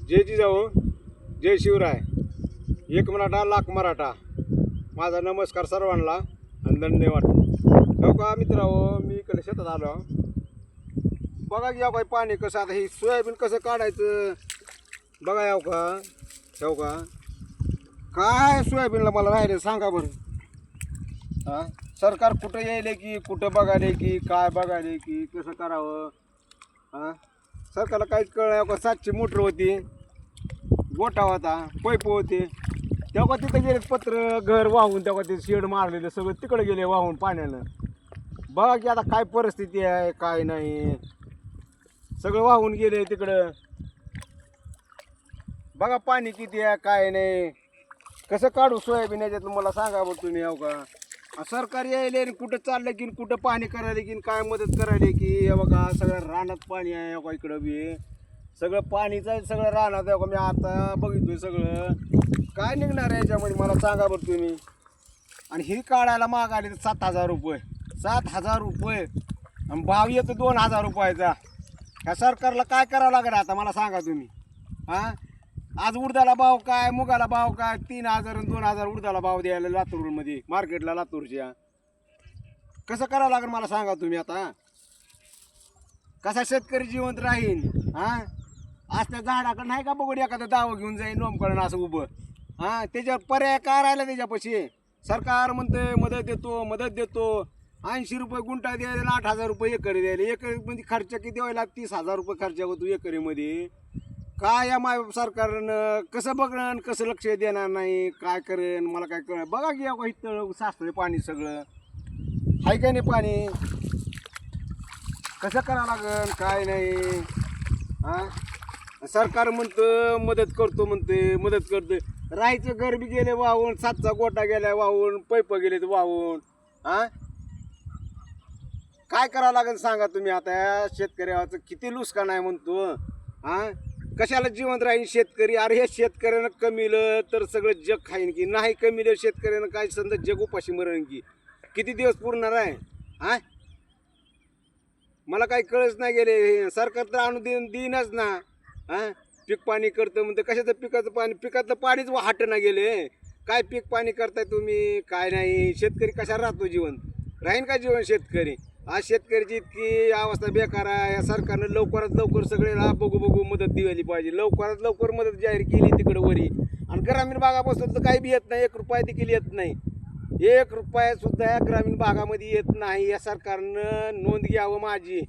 जय जिजाऊ, जय शिवराय, एक मराठा लाख मराठा. माझा नमस्कार सर्वांना आणि धन्यवाद. हो का मित्रांनो, मी इकडे शेतात आलो. बघा की काही पाणी कसं, आता ही सोयाबीन कसं काढायचं बघा. याव का ठेव का काय सोयाबीनला मला राहिले सांगा बरं. हां, सरकार कुठं यायले की कुठं बघायले की काय बघायले की कसं करावं. हां, सरकारला काहीच कळलं का. 700 मोटर होती, गोठा होता, पैप होते, तेव्हा तिथं गेले पत्र घर वाहून, तेव्हा ते शेड मारलेलं सगळं तिकडे गेले वाहून पाण्यानं. बघा की आता काय परिस्थिती आहे काय नाही, सगळं वाहून गेले तिकडं. बघा पाणी किती आहे काय नाही, कसं काढू सोयाबीन याच्यातलं मला सांगा बरं तुम्ही. हो का सरकार यायले कुठं चाललं की कुठं पाणी करायला की काय मदत करायला की. हे बघा सगळं रानात पाणी आहे. हो का इकडं बी सगळं पाणीचं आहे, सगळं रानात आहे. मी आता बघितलं सगळं काय निघणार आहे याच्यामध्ये मला सांगा बरं तुम्ही. आणि ही काढायला मागायला 7,000 रुपये, 7,000 रुपये आणि भाव येतो 2,000 रुपयाचा. ह्या सरकारला काय करावं लागेल आता मला सांगा तुम्ही. हां, आज उडदाला भाव काय, मुगाला भाव काय, 3,000 आणि 2,000 उडदाला भाव द्यायला लातूरमध्ये मार्केटला लातूरच्या. कसं करावं लागेल मला सांगा तुम्ही. आता कसा शेतकरी जिवंत राहीन. हां, असल्या झाडाकडं नाही का बघून एखादं दावं घेऊन जाईन लोंबकडं असं उभं. हां, त्याच्यावर पर्याय काय राहिला त्याच्यापाशी. सरकार म्हणते मदत देतो मदत देतो, 80 रुपये गुंठा द्यायला, 8,000 रुपये एकरी द्यायला. एकरीमध्ये खर्च किती व्हायला, 30,000 रुपये खर्च होतो एकरीमध्ये. काय या माय सरकारनं कसं बघणं, कसं लक्ष देणार नाही, काय करेन मला काय कळ. बघा की इथं साचलंय पाणी सगळं, हाय काय नाही पाणी. कसं करावं लागेल काय नाही. हां, सरकार म्हणतं मदत करतो, म्हणते मदत करते. राहायचं घर बी गेले वाहून, 7चा गोटा गेला वाहून, पैप गेले वाहून. हां, काय करावं लागेल सांगा तुम्ही. आता शेतकऱ्याचं किती नुकसान आहे म्हणतो. हां, कशाला जिवंत राहील शेतकरी. अरे हे शेतकऱ्यानं कमीलं तर सगळं जग खाईन की, नाही कमीलं शेतकऱ्यानं काय समजा जग उपाशी मरण की. किती दिवस पुरणार आहे. हां, मला काही कळच नाही गेले. सरकार तर अनुदान देईनच ना. हां, पीक पाणी करतं म्हणते, कशाचं पिकाचं पाणी, पिकातलं पाणीच वाहटं ना गेले. काय पीक पाणी करताय तुम्ही काय नाही. शेतकरी कशाला राहतो जीवन, राहीन का जीवन शेतकरी. आज शेतकऱ्याची इतकी अवस्था बेकार आहे. या सरकारनं लवकरात लवकर सगळ्याला बघू मदत दिली पाहिजे. लवकरात लवकर मदत जाहीर केली तिकडं वरी. आणि ग्रामीण भागापासून तर काही बी येत नाही, 1 रुपया देखील येत नाही. 1 रुपया सुद्धा या ग्रामीण भागामध्ये येत नाही. या सरकारनं नोंद घ्यावं माझी.